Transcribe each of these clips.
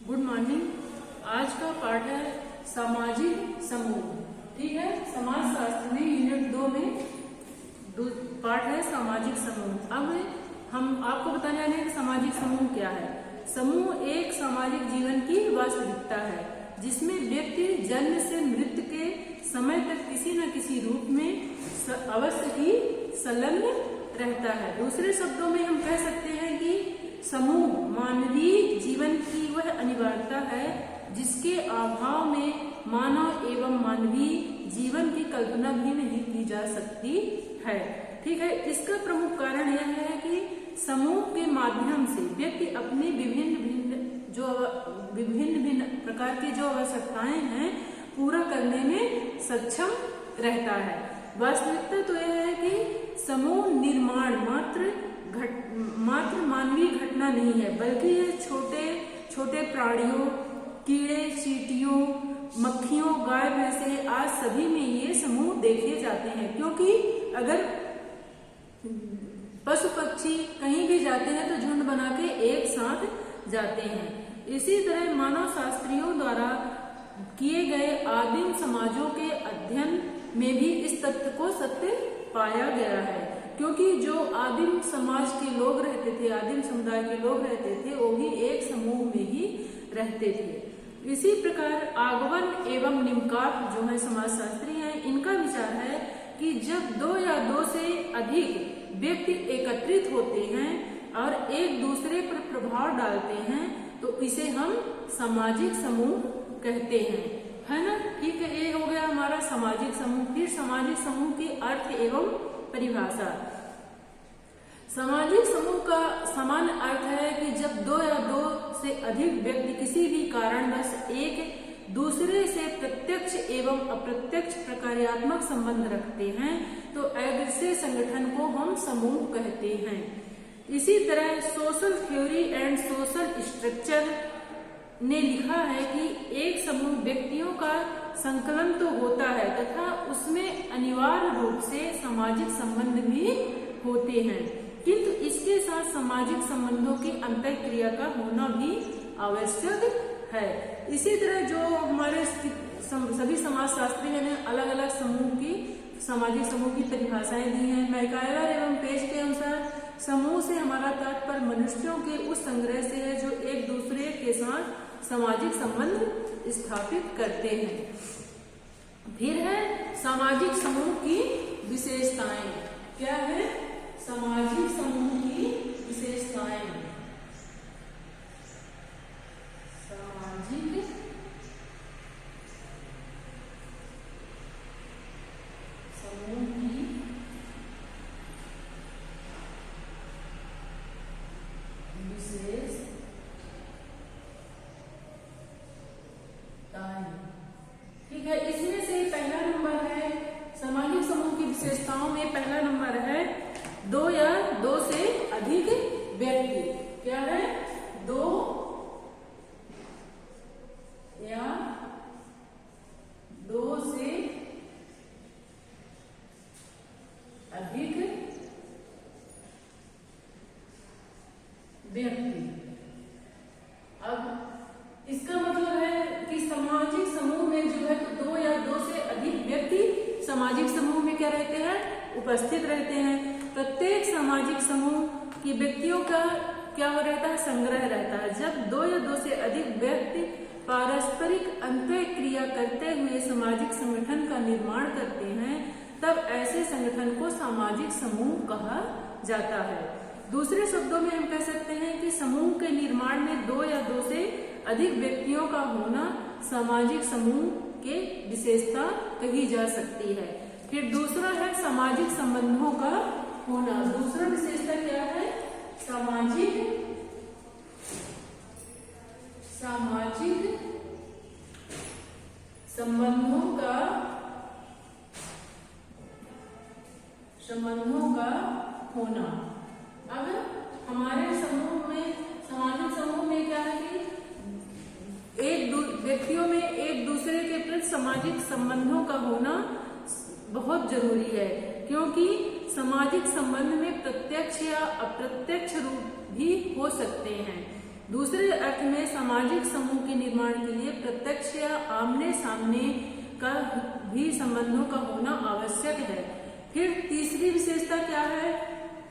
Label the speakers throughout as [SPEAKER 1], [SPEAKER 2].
[SPEAKER 1] Good morning. आज का पाठ है सामाजिक समूह। ठीक है, समाज शास्त्र में यूनिट 2 में पाठ है सामाजिक समूह। अब हम आपको बताने वाले हैं कि सामाजिक समूह क्या है। समूह एक सामाजिक जीवन की वास्तविकता है जिसमें व्यक्ति जन्म से मृत्यु के समय तक किसी न किसी रूप में अवश्य ही संलग्न रहता है। दूसरे शब्दों में हम कह सकते हैं कि समूह मानवीय जीवन की वह अनिवार्यता है जिसके अभाव में मानव एवं मानवीय जीवन की कल्पना भी नहीं की जा सकती है। ठीक है, इसका प्रमुख कारण यह है कि समूह के माध्यम से व्यक्ति अपनी विभिन्न प्रकार की जो आवश्यकताएं हैं पूरा करने में सक्षम रहता है। वास्तविकता तो यह है कि समूह निर्माण मात्र मानवीय घटना नहीं है, बल्कि यह छोटे छोटे प्राणियों, कीड़े चींटियों, मक्खियों, गाय भैंसे आज सभी में ये समूह देखे जाते हैं। क्योंकि अगर पशु पक्षी कहीं भी जाते हैं तो झुंड बना के एक साथ जाते हैं। इसी तरह मानव शास्त्रियों द्वारा किए गए आदिम समाजों के अध्ययन में भी इस तथ्य को सत्य पाया गया है। क्योंकि जो आदिम समाज के लोग रहते थे, आदिम समुदाय के लोग रहते थे, वो भी एक समूह में ही रहते थे। इसी प्रकार आगवन एवं निम्कार्प जो है समाजशास्त्री हैं, इनका विचार है कि जब 2 या 2 से अधिक व्यक्ति एकत्रित होते हैं और एक दूसरे पर प्रभाव डालते हैं तो इसे हम सामाजिक समूह कहते हैं, है ना। ठीक है, ये हो गया हमारा सामाजिक समूह। फिर सामाजिक समूह की अर्थ एवं परिभाषा। सामाजिक समूह का सामान्य अर्थ है कि जब 2 या 2 से अधिक व्यक्ति किसी भी कारणवश एक दूसरे से प्रत्यक्ष एवं अप्रत्यक्ष प्रकार्यात्मक संबंध रखते हैं तो ऐसे संगठन को हम समूह कहते हैं। इसी तरह social theory and social structure ने लिखा है कि एक समूह व्यक्तियों का संकलन तो होता है तथा उसमें अनिवार्य रूप से सामाजिक संबंध भी होते हैं, किंतु इसके साथ सामाजिक संबंधों की अंतःक्रिया का होना भी आवश्यक है। इसी तरह जो हमारे सभी समाजशास्त्री ने अलग अलग सामाजिक समूह की परिभाषाएं दी हैं। मैकाइवर एवं पेज के अनुसार समूह से हमारा तात्पर्य मनुष्यों के उस संग्रह से है जो एक दूसरे के साथ सामाजिक संबंध स्थापित करते हैं। फिर है सामाजिक समूह की विशेषताएं। क्या है सामाजिक समूह की विशेषताएं? सामाजिक समूह की विशेषताएं। ठीक है, इसमें से पहला नंबर है सामाजिक समूह की विशेषताओं में पहला नंबर है 2 या 2 से अधिक व्यक्ति। क्या है? 2 या 2 से अधिक व्यक्ति। अब इसका मतलब है कि सामाजिक समूह में जो है 2 या 2 से अधिक व्यक्ति सामाजिक समूह में क्या रहते हैं? उपस्थित रहते हैं। प्रत्येक सामाजिक समूह की व्यक्तियों का क्या हो रहता है? संग्रह रहता है। जब 2 या 2 से अधिक व्यक्ति पारस्परिक अंतःक्रिया करते हुए सामाजिक संगठन का निर्माण करते हैं तब ऐसे संगठन को सामाजिक समूह कहा जाता है। दूसरे शब्दों में हम कह सकते हैं कि समूह के निर्माण में 2 या 2 से अधिक व्यक्तियों का होना सामाजिक समूह के विशेषता कही जा सकती है। फिर दूसरा है सामाजिक संबंधों का होना। दूसरा विशेषता क्या है? सामाजिक संबंधों का होना। अब हमारे समूह में सामाजिक समूह में क्या है कि व्यक्तियों में एक दूसरे के प्रति सामाजिक संबंधों का होना बहुत जरूरी है, क्योंकि सामाजिक संबंध में प्रत्यक्ष या अप्रत्यक्ष रूप भी हो सकते हैं। दूसरे अर्थ में सामाजिक समूह के निर्माण के लिए प्रत्यक्ष या आमने सामने का भी संबंधों का होना आवश्यक है। फिर तीसरी विशेषता क्या है?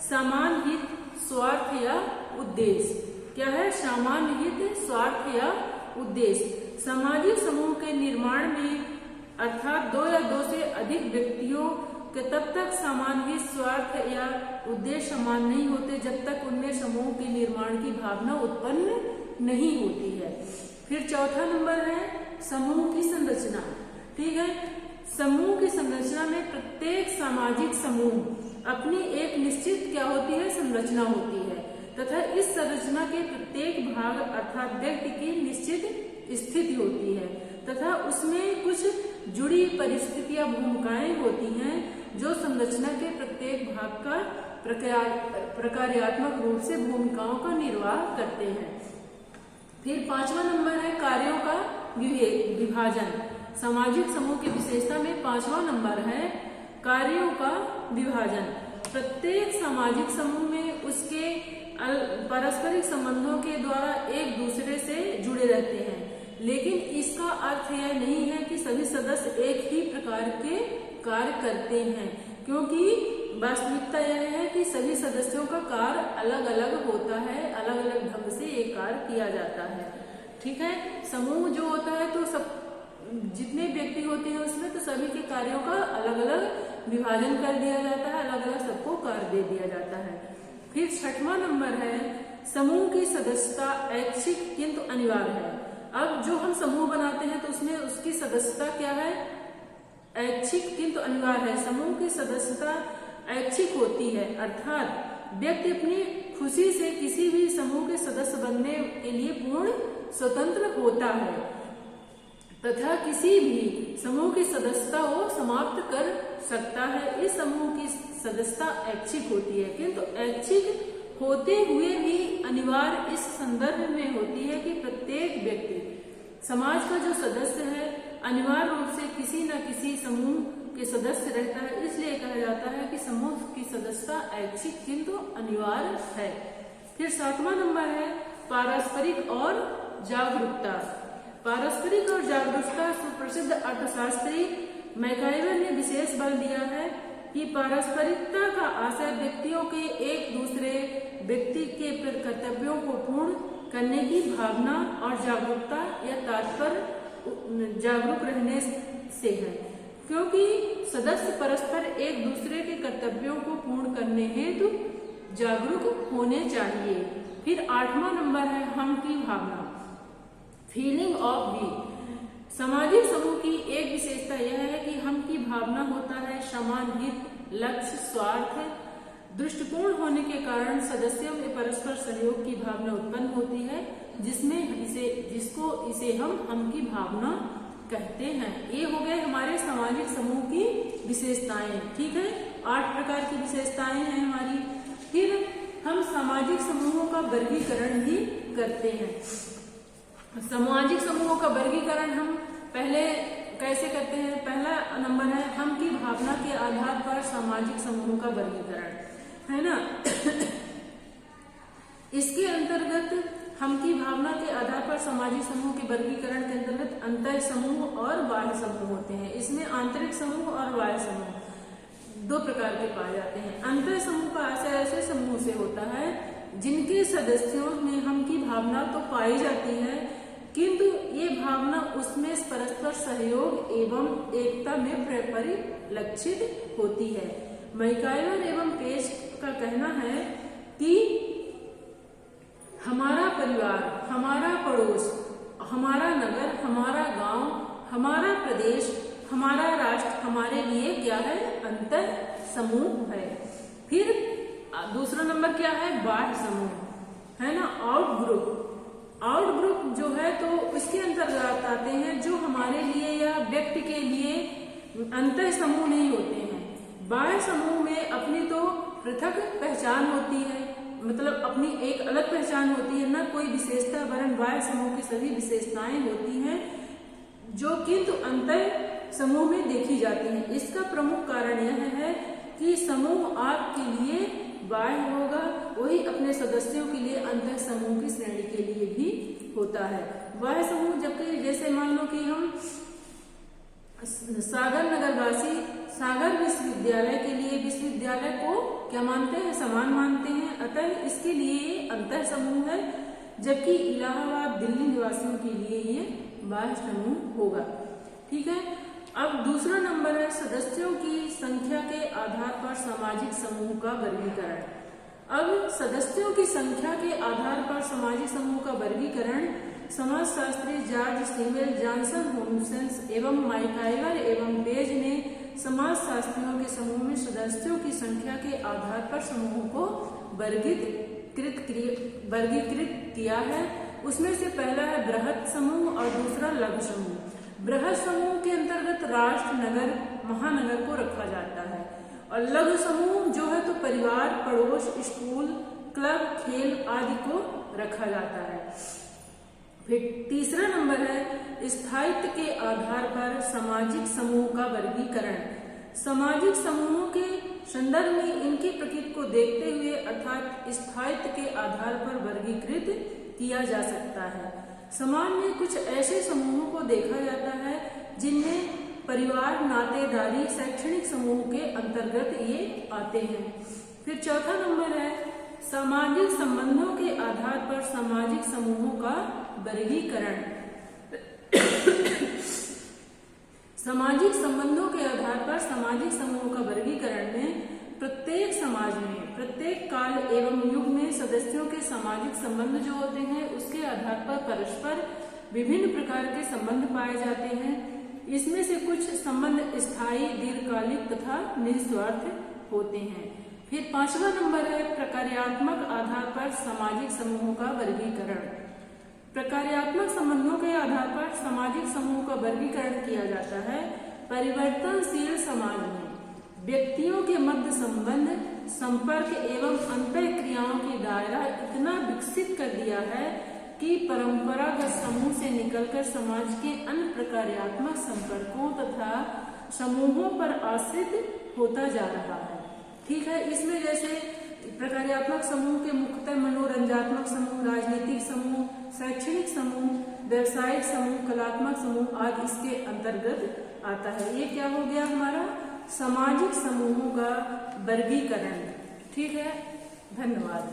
[SPEAKER 1] समान हित, स्वार्थ या उद्देश्य। क्या है? समान हित, स्वार्थ या उद्देश्य। सामाजिक समूह के निर्माण में अर्थात दो या दो से अधिक व्यक्तियों के तब तक समान हित, स्वार्थ या उद्देश्य समान नहीं होते जब तक उनमें समूह के निर्माण की भावना उत्पन्न नहीं होती है। फिर चौथा नंबर है समूह की संरचना। ठीक है, समूह की संरचना में प्रत्येक सामाजिक समूह अपनी एक निश्चित क्या होती है? संरचना होती है तथा इस संरचना के प्रत्येक भाग अर्थात व्यक्ति की निश्चित स्थिति होती है तथा उसमें कुछ जुड़ी परिस्थितियां, भूमिकाएं होती हैं जो संरचना के प्रत्येक भाग का प्रकार्यात्मक रूप से भूमिकाओं का निर्वाह करते हैं। फिर पांचवा नंबर है कार्यों का विभाजन। सामाजिक समूह की विशेषता में पांचवा नंबर है कार्यों का विभाजन। प्रत्येक सामाजिक समूह में उसके पारस्परिक संबंधों के द्वारा एक दूसरे से जुड़े रहते हैं, लेकिन इसका अर्थ यह नहीं है कि सभी सदस्य एक ही प्रकार के कार्य करते हैं, क्योंकि वास्तविकता यह है कि सभी सदस्यों का कार्य अलग अलग होता है, अलग अलग ढंग से ये कार्य किया जाता है। ठीक है, समूह जो होता है तो सब जितने व्यक्ति होते हैं उसमें तो सभी के कार्यों का अलग अलग विभाजन कर दिया जाता है, अलग अलग सबको कार्य दे दिया जाता है। फिर छठवां नंबर है समूह की सदस्यता ऐच्छिक किंतु अनिवार्य है। अब जो हम समूह बनाते हैं तो उसमें उसकी सदस्यता क्या है? ऐच्छिक किंतु अनिवार्य है। समूह की सदस्यता ऐच्छिक होती है अर्थात व्यक्ति अपनी खुशी से किसी भी समूह के सदस्य बनने के लिए पूर्ण स्वतंत्र होता है तथा किसी भी समूह की सदस्यता वो समाप्त कर सकता है। इस समूह की सदस्यता ऐच्छिक होती है, किंतु ऐच्छिक होते हुए भी अनिवार्य इस संदर्भ में होती है कि प्रत्येक व्यक्ति समाज का जो सदस्य है अनिवार्य रूप से किसी न किसी समूह के सदस्य रहता है, इसलिए कहा जाता है कि समूह की सदस्यता ऐच्छिक किंतु अनिवार्य है। फिर सातवां नंबर है पारस्परिक और जागरूकता। पारस्परिक और जागरूकता सुप्रसिद्ध अर्थशास्त्री मैकाइवर ने विशेष बल दिया है कि पारस्परिकता का आशय व्यक्तियों के एक दूसरे व्यक्ति के कर्तव्यों को पूर्ण करने की भावना और जागरूकता या तात्पर्य जागरूक रहने से है, क्योंकि सदस्य परस्पर एक दूसरे के कर्तव्यों को पूर्ण करने हेतु जागरूक होने चाहिए। फिर आठवां नंबर है हम की भावना, फीलिंग ऑफ वी। सामाजिक समूह की एक विशेषता यह है कि हम की भावना होता है समान हित, लक्ष्य, स्वार्थ दृष्टिकोण होने के कारण सदस्यों में परस्पर सहयोग की भावना उत्पन्न होती है, जिसको हम की भावना कहते हैं। ये हो गए हमारे सामाजिक समूह की विशेषताएं। ठीक है, 8 प्रकार की विशेषताएं हैं हमारी। फिर हम सामाजिक समूहों का वर्गीकरण भी करते हैं। सामाजिक समूहों का वर्गीकरण हम पहले कैसे करते हैं? पहला नंबर है हम की भावना के आधार पर सामाजिक समूहों का वर्गीकरण, है ना। इसके अंतर्गत हम की भावना के आधार पर सामाजिक समूह के वर्गीकरण के अंतर्गत अंतर समूह और बाह्य समूह होते हैं। इसमें आंतरिक समूह और बाह्य समूह 2 प्रकार के पाए जाते हैं। अंतर समूह का आशय ऐसे समूह से होता है जिनके सदस्यों में हम की भावना तो पाई जाती है, किंतु ये भावना उसमें परस्पर सहयोग एवं एकता में परिलक्षित होती है। मैकाइवर एवं पेज का कहना है कि हमारा परिवार, हमारा पड़ोस, हमारा नगर, हमारा गांव, हमारा प्रदेश, हमारा राष्ट्र हमारे लिए क्या है? अंतर समूह है। फिर दूसरा नंबर क्या है? बाह्य समूह, है ना। आउट ग्रुप जो है तो इसके अंतर्गत आते हैं जो हमारे लिए या व्यक्ति के लिए अंतर समूह नहीं होते हैं। बाह्य समूह में अपनी तो पृथक पहचान होती है, मतलब अपनी एक अलग पहचान होती है, न कोई विशेषता, वरन बाह्य समूह की सभी विशेषताएं होती हैं जो किंतु अंतर समूह में देखी जाती हैं। इसका प्रमुख कारण यह है कि समूह आपके लिए बाह्य होगा, वही अपने सदस्यों के लिए अंतः समूह की श्रेणी के लिए भी होता है। बाह्य समूह, जबकि जैसे मान लो कि हम सागर नगरवासी सागर विश्वविद्यालय के लिए विश्वविद्यालय को क्या मानते हैं, समान मानते हैं, अतः इसके लिए अंतर समूह है, जबकि इलाहाबाद दिल्ली निवासियों के लिए ये बाह्य समूह होगा। ठीक है। अब दूसरा नंबर है सदस्यों की संख्या के आधार पर सामाजिक समूह का वर्गीकरण। अब सदस्यों की संख्या के आधार पर सामाजिक समूह का वर्गीकरण समाजशास्त्री जॉर्ज सीमेल, जॉनसन, होमसेंस एवं माइकाइवर एवं बेज ने समाजशास्त्रियों के समूह में सदस्यों की संख्या के आधार पर समूहों को वर्गीकृत किया है। उसमें से पहला है बृहत समूह और दूसरा लघु समूह। बृहत समूह के अंतर्गत राष्ट्र, नगर, महानगर को रखा जाता है और लघु समूह जो है तो परिवार, पड़ोस, स्कूल, क्लब, खेल आदि को रखा जाता है। फिर तीसरा नंबर है स्थायित्व के आधार पर सामाजिक समूह का वर्गीकरण। सामाजिक समूहों के संदर्भ में इनकी प्रकृति को देखते हुए अर्थात स्थायित्व के आधार पर वर्गीकृत किया जा सकता है। समाज में कुछ ऐसे समूहों को देखा जाता है जिनमें परिवार, नातेदारी, शैक्षणिक समूह के अंतर्गत ये आते हैं। फिर चौथा नंबर है सामाजिक संबंधों के आधार पर सामाजिक समूहों का वर्गीकरण। सामाजिक संबंधों के आधार पर सामाजिक समूहों का वर्गीकरण में प्रत्येक समाज में प्रत्येक काल एवं युग में सदस्यों के सामाजिक संबंध जो होते हैं उसके आधार पर परस्पर विभिन्न प्रकार के संबंध पाए जाते हैं। इसमें से कुछ संबंध स्थायी, दीर्घकालिक तथा निस्वार्थ होते हैं। फिर पांचवा नंबर है प्रकार्यात्मक आधार पर सामाजिक समूहों का वर्गीकरण। प्रकार्यात्मक संबंधों के आधार पर सामाजिक समूह का वर्गीकरण किया जाता है। परिवर्तनशील समाज में व्यक्तियों के मध्य संबंध, संपर्क एवं अंतःक्रियाओं की दायरा इतना विकसित कर दिया है कि परंपरागत समूह से निकलकर समाज के अन्य प्रकार्यात्मक संपर्कों तथा समूहों पर आश्रित होता जा रहा है। ठीक है। इसमें जैसे प्रकार्यात्मक समूह के मुख्यतः मनोरंजनात्मक समूह, राजनीतिक समूह, शैक्षणिक समूह, व्यवसायिक समूह, कलात्मक समूह आदि इसके अंतर्गत आता है। ये क्या हो गया हमारा सामाजिक समूहों का वर्गीकरण। ठीक है। धन्यवाद।